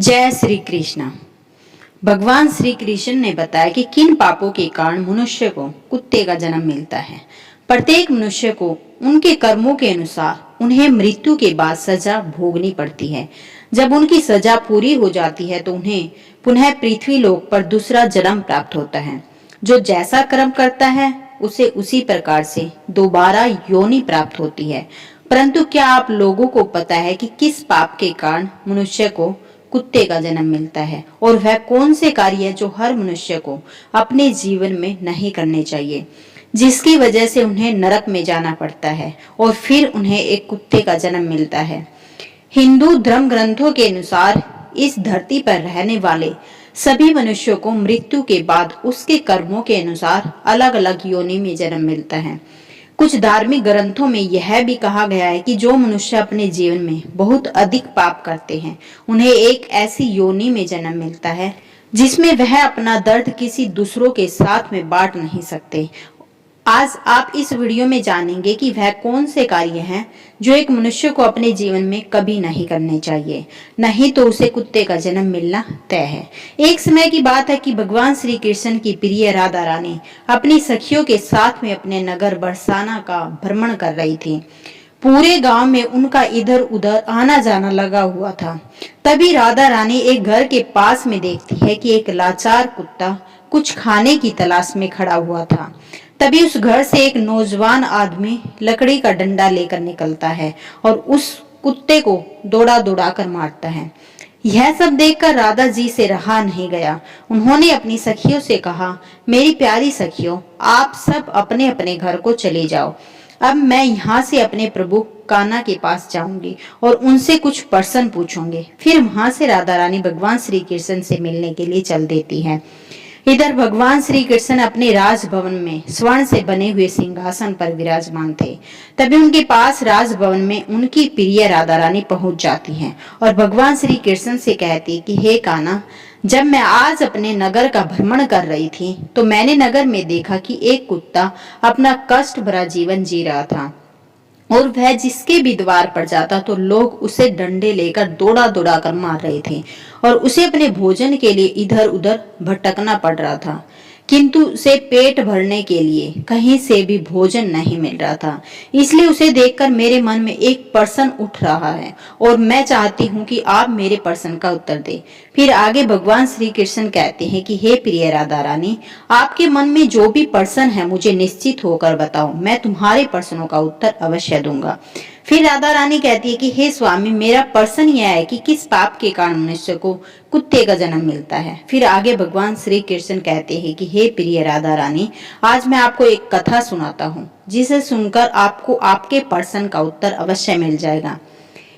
जय श्री कृष्ण। भगवान श्री कृष्ण ने बताया कि किन पापों के कारण मनुष्य को कुत्ते का जन्म मिलता है। प्रत्येक मनुष्य को उनके कर्मों के अनुसार उन्हें मृत्यु के बाद सजा भोगनी पड़ती है। जब उनकी सजा पूरी हो जाती है तो उन्हें पुनः पृथ्वी लोक पर दूसरा जन्म प्राप्त होता है। जो जैसा कर्म करता है उसे उसी प्रकार से दोबारा योनि प्राप्त होती है। परंतु क्या आप लोगों को पता है कि किस पाप के कारण मनुष्य को कुत्ते का जन्म मिलता है और वह कौन से कार्य है जो हर मनुष्य को अपने जीवन में नहीं करने चाहिए, जिसकी वजह से उन्हें नरक में जाना पड़ता है और फिर उन्हें एक कुत्ते का जन्म मिलता है। हिंदू धर्म ग्रंथों के अनुसार इस धरती पर रहने वाले सभी मनुष्यों को मृत्यु के बाद उसके कर्मों के अनुसार अलग अलग योनि में जन्म मिलता है। कुछ धार्मिक ग्रंथों में यह भी कहा गया है कि जो मनुष्य अपने जीवन में बहुत अधिक पाप करते हैं उन्हें एक ऐसी योनि में जन्म मिलता है जिसमें वह अपना दर्द किसी दूसरों के साथ में बांट नहीं सकते। आज आप इस वीडियो में जानेंगे कि वह कौन से कार्य हैं जो एक मनुष्य को अपने जीवन में कभी नहीं करने चाहिए, नहीं तो उसे कुत्ते का जन्म मिलना तय है। एक समय की बात है कि भगवान श्री कृष्ण की प्रिय राधा रानी अपनी सखियों के साथ में अपने नगर बरसाना का भ्रमण कर रही थी। पूरे गांव में उनका इधर उधर आना जाना लगा हुआ था। तभी राधा रानी एक घर के पास में देखती है कि एक लाचार कुत्ता कुछ खाने की तलाश में खड़ा हुआ था। तभी उस घर से एक नौजवान आदमी लकड़ी का डंडा लेकर निकलता है और उस कुत्ते को दौड़ा दौड़ा कर मारता है। यह सब देखकर राधा जी से रहा नहीं गया। उन्होंने अपनी सखियों से कहा, मेरी प्यारी सखियों, आप सब अपने अपने घर को चले जाओ। अब मैं यहाँ से अपने प्रभु कान्हा के पास जाऊंगी और उनसे कुछ प्रश्न पूछूंगी। फिर वहां से राधा रानी भगवान श्री कृष्ण से मिलने के लिए चल देती है। इधर भगवान श्री कृष्ण अपने राजभवन में स्वर्ण से बने हुए सिंहासन पर विराजमान थे। तभी उनके पास राजभवन में उनकी प्रिय राधा रानी पहुंच जाती हैं और भगवान श्री कृष्ण से कहती कि हे कान्हा, जब मैं आज अपने नगर का भ्रमण कर रही थी तो मैंने नगर में देखा कि एक कुत्ता अपना कष्ट भरा जीवन जी रहा था और वह जिसके भी द्वार पर जाता तो लोग उसे डंडे लेकर दौड़ा दौड़ा कर मार रहे थे और उसे अपने भोजन के लिए इधर उधर भटकना पड़ रहा था, किंतु उसे पेट भरने के लिए कहीं से भी भोजन नहीं मिल रहा था। इसलिए उसे देखकर मेरे मन में एक प्रश्न उठ रहा है और मैं चाहती हूँ कि आप मेरे प्रश्न का उत्तर दें। फिर आगे भगवान श्री कृष्ण कहते हैं कि हे प्रिय राधा रानी, आपके मन में जो भी प्रश्न है मुझे निश्चित होकर बताओ, मैं तुम्हारे प्रश्नों का उत्तर अवश्य दूंगा। फिर राधा रानी कहती है कि हे स्वामी, मेरा प्रश्न यह है कि किस पाप के कारण मनुष्य को कुत्ते का जन्म मिलता है। फिर आगे भगवान श्री कृष्ण कहते हैं कि हे प्रिय राधा रानी, आज मैं आपको एक कथा सुनाता हूँ जिसे सुनकर आपको आपके प्रश्न का उत्तर अवश्य मिल जाएगा।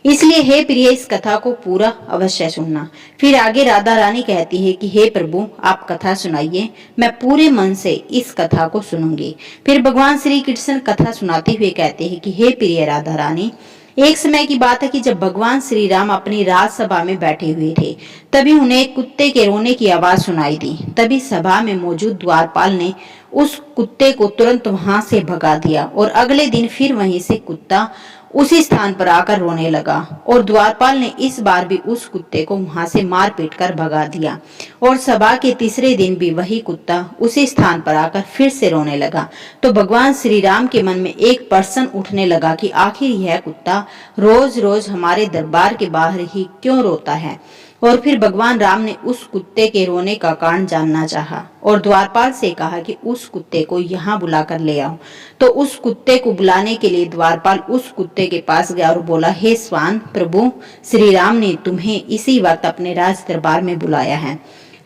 इसलिए हे प्रिय, इस कथा को पूरा अवश्य सुनना। फिर आगे राधा रानी कहती है कि हे प्रभु, आप कथा सुनाइए, मैं पूरे मन से इस कथा को सुनूंगी। फिर भगवान श्री कृष्ण कथा सुनाते हुए कहते हैं कि हे प्रिय राधा रानी, एक समय की बात है कि जब भगवान श्री राम अपनी राजसभा में बैठे हुए थे तभी उन्हें एक कुत्ते के रोने की आवाज सुनाई दी। तभी सभा में मौजूद द्वारपाल ने उस कुत्ते को तुरंत वहां से भगा दिया और अगले दिन फिर वहीं से कुत्ता उसी स्थान पर आकर रोने लगा और द्वारपाल ने इस बार भी उस कुत्ते को वहां से मार पीट कर भगा दिया और सभा के तीसरे दिन भी वही कुत्ता उसी स्थान पर आकर फिर से रोने लगा। तो भगवान श्री राम के मन में एक प्रश्न उठने लगा कि आखिर यह कुत्ता रोज रोज हमारे दरबार के बाहर ही क्यों रोता है। और फिर भगवान राम ने उस कुत्ते के रोने का कारण जानना चाहा और द्वारपाल से कहा कि उस कुत्ते को यहाँ बुलाकर ले आओ। तो उस कुत्ते को बुलाने के लिए द्वारपाल उस कुत्ते के पास गया और बोला, हे स्वान, प्रभु श्री राम ने तुम्हें इसी वक्त अपने राज दरबार में बुलाया है।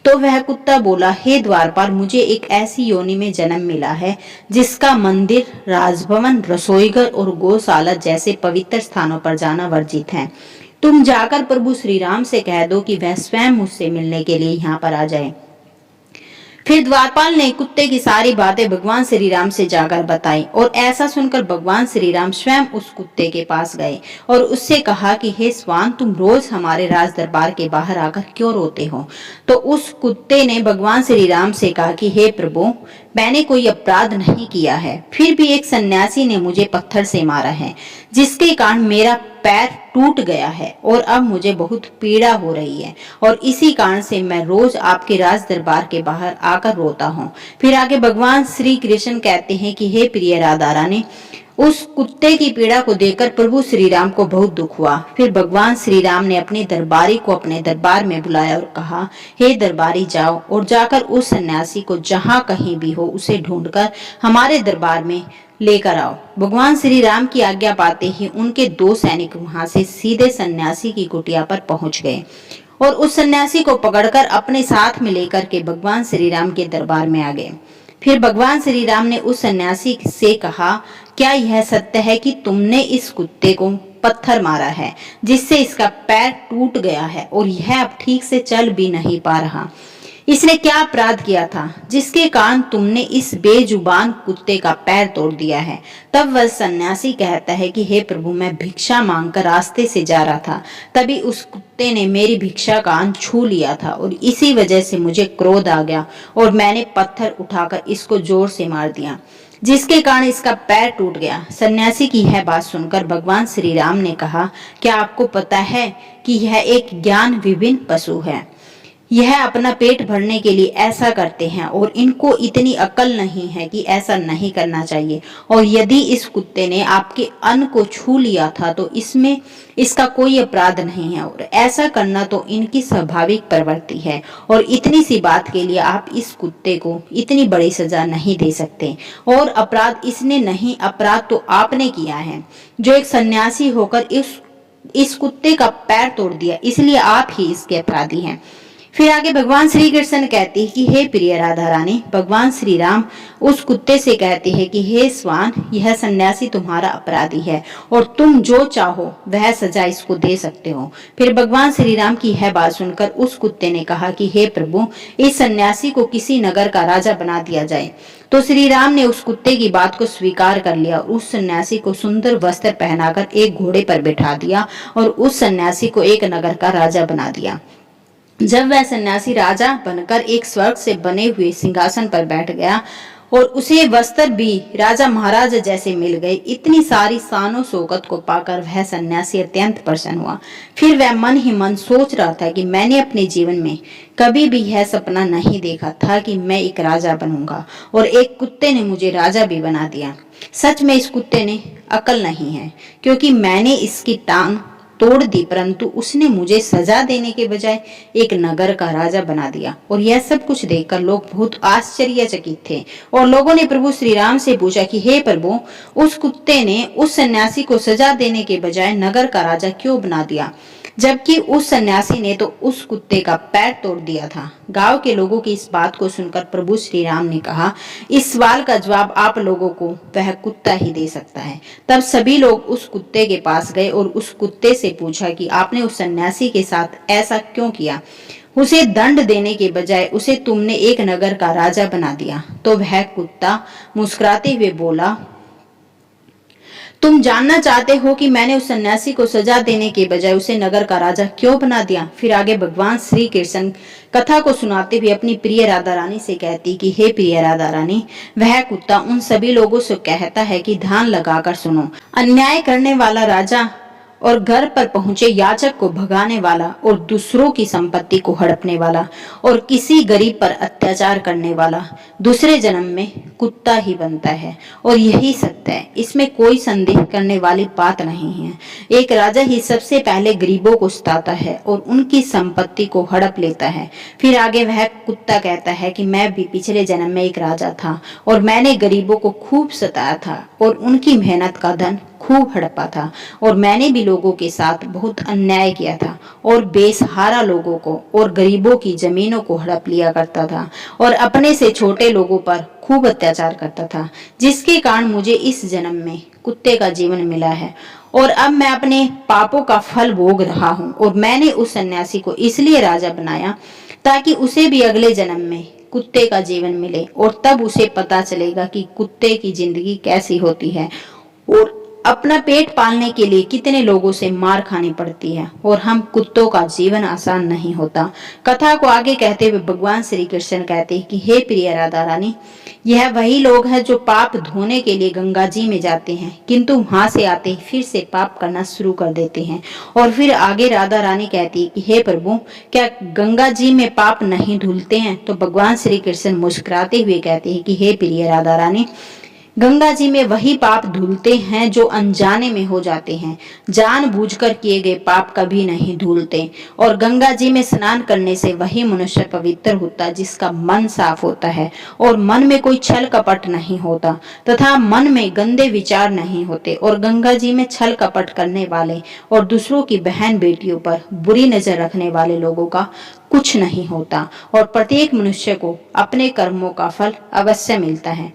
तो वह कुत्ता बोला, हे द्वारपाल, मुझे एक ऐसी योनि में जन्म मिला है जिसका मंदिर, राजभवन, रसोईघर और गौशाला जैसे पवित्र स्थानों पर जाना वर्जित है। तुम जाकर प्रभु श्री राम से कह दो कि वह स्वयं मुझसे मिलने के लिए यहाँ पर आ जाए। फिर द्वारपाल ने कुत्ते की सारी बातें भगवान श्री राम से जाकर बताई और ऐसा सुनकर भगवान श्री राम स्वयं उस कुत्ते के पास गए और उससे कहा कि हे स्वान, तुम रोज हमारे राज दरबार के बाहर आकर क्यों रोते हो। तो उस कुत्ते ने भगवान श्री राम से कहा कि हे प्रभु, मैंने कोई अपराध नहीं किया है, फिर भी एक सन्यासी ने मुझे पत्थर से मारा है जिसके कारण मेरा पैर टूट गया है और अब मुझे बहुत पीड़ा हो रही है और इसी कारण से मैं रोज आपके राज दरबार के बाहर आकर रोता हूँ। फिर आगे भगवान श्री कृष्ण कहते हैं कि हे प्रिय राधा रानी, उस कुत्ते की पीड़ा को देखकर प्रभु श्री राम को बहुत दुख हुआ। फिर भगवान श्री राम ने अपने दरबारी को अपने दरबार में बुलाया और कहा, हे दरबारी, जाओ और जाकर उस सन्यासी को जहाँ कहीं भी हो उसे ढूंढकर हमारे दरबार में लेकर आओ। भगवान श्री राम की आज्ञा पाते ही उनके 2 सैनिक वहां से सीधे सन्यासी की कुटिया पर पहुंच गए और उस सन्यासी को पकड़कर अपने साथ में लेकर के भगवान श्री राम के दरबार में आ गए। फिर भगवान श्री राम ने उस सन्यासी से कहा, क्या यह सत्य है कि तुमने इस कुत्ते को पत्थर मारा है जिससे इसका पैर टूट गया है और यह अब ठीक से चल भी नहीं पा रहा? इसने क्या अपराध किया था जिसके कारण तुमने इस बेजुबान कुत्ते का पैर तोड़ दिया है? तब वह सन्यासी कहता है कि हे प्रभु, मैं भिक्षा मांगकर रास्ते से जा रहा था, तभी उस कुत्ते ने मेरी भिक्षा का अंत छू लिया था और इसी वजह से मुझे क्रोध आ गया और मैंने पत्थर उठाकर इसको जोर से मार दिया, जिसके कारण इसका पैर टूट गया। सन्यासी की यह बात सुनकर भगवान श्री राम ने कहा, क्या आपको पता है कि यह एक ज्ञान विभिन्न पशु है? यह अपना पेट भरने के लिए ऐसा करते हैं और इनको इतनी अकल नहीं है कि ऐसा नहीं करना चाहिए। और यदि इस कुत्ते ने आपके अन्न को छू लिया था तो इसमें इसका कोई अपराध नहीं है और ऐसा करना तो इनकी स्वाभाविक प्रवृत्ति है और इतनी सी बात के लिए आप इस कुत्ते को इतनी बड़ी सजा नहीं दे सकते। और अपराध इसने नहीं, अपराध तो आपने किया है जो एक सन्यासी होकर इस कुत्ते का पैर तोड़ दिया, इसलिए आप ही इसके अपराधी हैं। फिर आगे भगवान श्री कृष्ण कहते हैं कि हे प्रिय राधा रानी, भगवान श्री राम उस कुत्ते से कहते हैं कि हे स्वान, यह सन्यासी तुम्हारा अपराधी है और तुम जो चाहो वह सजा इसको दे सकते हो। फिर भगवान श्री राम की यह बात सुनकर उस कुत्ते ने कहा कि हे प्रभु, इस सन्यासी को किसी नगर का राजा बना दिया जाए। तो श्री राम ने उस कुत्ते की बात को स्वीकार कर लिया और उस सन्यासी को सुंदर वस्त्र पहनाकर एक घोड़े पर बैठा दिया और उस सन्यासी को एक नगर का राजा बना दिया। जब वह सन्यासी राजा बनकर एक स्वर्ग से बने हुए सिंहासन पर बैठ गया और उसे वस्त्र भी राजा महाराज जैसे मिल गए, इतनी सारी शानो शौकत को पाकर वह सन्यासी अत्यंत प्रसन्न हुआ। फिर वह मन ही मन सोच रहा था कि मैंने अपने जीवन में कभी भी यह सपना नहीं देखा था कि मैं एक राजा बनूंगा और एक कुत्ते ने मुझे राजा भी बना दिया। सच में इस कुत्ते ने अकल नहीं है, क्योंकि मैंने इसकी टांग तोड़ दी, परंतु उसने मुझे सजा देने के बजाय एक नगर का राजा बना दिया। और यह सब कुछ देखकर लोग बहुत आश्चर्यचकित थे और लोगों ने प्रभु श्री राम से पूछा कि हे प्रभु, उस कुत्ते ने उस सन्यासी को सजा देने के बजाय नगर का राजा क्यों बना दिया, जबकि उस सन्यासी ने तो उस कुत्ते का पैर तोड़ दिया था। गांव के लोगों की इस बात को सुनकर प्रभु श्री राम ने कहा, इस सवाल का जवाब आप लोगों को वह कुत्ता ही दे सकता है। तब सभी लोग उस कुत्ते के पास गए और उस कुत्ते से पूछा कि आपने उस सन्यासी के साथ ऐसा क्यों किया? उसे दंड देने के बजाय उसे तुमने एक नगर का राजा बना दिया। तो वह कुत्ता मुस्कुराते हुए बोला, तुम जानना चाहते हो कि मैंने उस सन्यासी को सजा देने के बजाय उसे नगर का राजा क्यों बना दिया? फिर आगे भगवान श्री कृष्ण कथा को सुनाते हुए अपनी प्रिय राधा रानी से कहती कि हे प्रिय राधा रानी, वह कुत्ता उन सभी लोगों से कहता है कि ध्यान लगाकर सुनो, अन्याय करने वाला राजा और घर पर पहुंचे याचक को भगाने वाला और दूसरों की संपत्ति को हड़पने वाला और किसी गरीब पर अत्याचार करने वाला दूसरे जन्म में कुत्ता ही बनता है। और यही सत्य है, इसमें कोई संदेह करने वाली बात नहीं है। एक राजा ही सबसे पहले गरीबों को सताता है और उनकी संपत्ति को हड़प लेता है। फिर आगे वह कुत्ता कहता है कि मैं भी पिछले जन्म में एक राजा था और मैंने गरीबों को खूब सताया था और उनकी मेहनत का धन खूब हड़पा था और मैंने भी लोगों के साथ बहुत अन्याय किया था और बेसहारा लोगों को और गरीबों की जमीनों को हड़प लिया करता था और अपने से छोटे लोगों पर खूब अत्याचार करता था, जिसके कारण मुझे इस जन्म में कुत्ते का जीवन मिला है और अब मैं अपने पापों का फल भोग रहा हूँ। और मैंने उस सन्यासी को इसलिए राजा बनाया ताकि उसे भी अगले जन्म में कुत्ते का जीवन मिले और तब उसे पता चलेगा कि कुत्ते की जिंदगी कैसी होती है और अपना पेट पालने के लिए कितने लोगों से मार खानी पड़ती है और हम कुत्तों का जीवन आसान नहीं होता। कथा को आगे कहते हुए भगवान श्री कृष्ण कहते हैं कि हे प्रिय राधा रानी, यह वही लोग हैं जो पाप धोने के लिए गंगा जी में जाते हैं, किंतु वहां से आते ही फिर से पाप करना शुरू कर देते हैं। और फिर आगे राधा रानी कहती है कि हे प्रभु, क्या गंगा जी में पाप नहीं धुलते हैं? तो भगवान श्री कृष्ण मुस्कुराते हुए कहते हैं कि हे प्रिय राधा रानी, गंगा जी में वही पाप धुलते हैं जो अनजाने में हो जाते हैं। जानबूझकर किए गए पाप कभी नहीं धुलते। और गंगा जी में स्नान करने से वही मनुष्य पवित्र होता है जिसका मन साफ होता है और मन में कोई छल कपट नहीं होता तथा मन में गंदे विचार नहीं होते। और गंगा जी में छल कपट करने वाले और दूसरों की बहन बेटियों पर बुरी नजर रखने वाले लोगों का कुछ नहीं होता और प्रत्येक मनुष्य को अपने कर्मों का फल अवश्य मिलता है।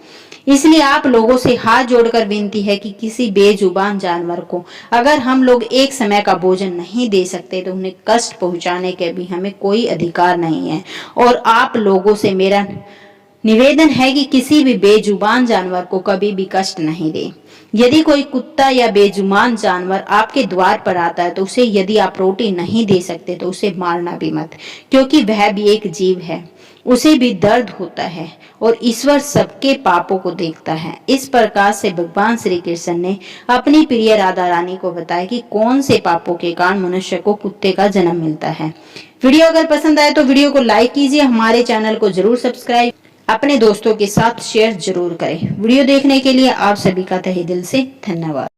इसलिए आप लोगों से हाथ जोड़कर विनती है कि किसी बेजुबान जानवर को अगर हम लोग एक समय का भोजन नहीं दे सकते तो उन्हें कष्ट पहुंचाने के भी हमें कोई अधिकार नहीं है। और आप लोगों से मेरा निवेदन है कि किसी भी बेजुबान जानवर को कभी भी कष्ट नहीं दे। यदि कोई कुत्ता या बेजुबान जानवर आपके द्वार पर आता है तो उसे यदि आप रोटी नहीं दे सकते तो उसे मारना भी मत, क्योंकि वह भी एक जीव है, उसे भी दर्द होता है और ईश्वर सबके पापों को देखता है। इस प्रकार से भगवान श्री कृष्ण ने अपनी प्रिय राधा रानी को बताया कि कौन से पापों के कारण मनुष्य को कुत्ते का जन्म मिलता है। वीडियो अगर पसंद आए तो वीडियो को लाइक कीजिए, हमारे चैनल को जरूर सब्सक्राइब, अपने दोस्तों के साथ शेयर जरूर करें। वीडियो देखने के लिए आप सभी का तहे दिल से धन्यवाद।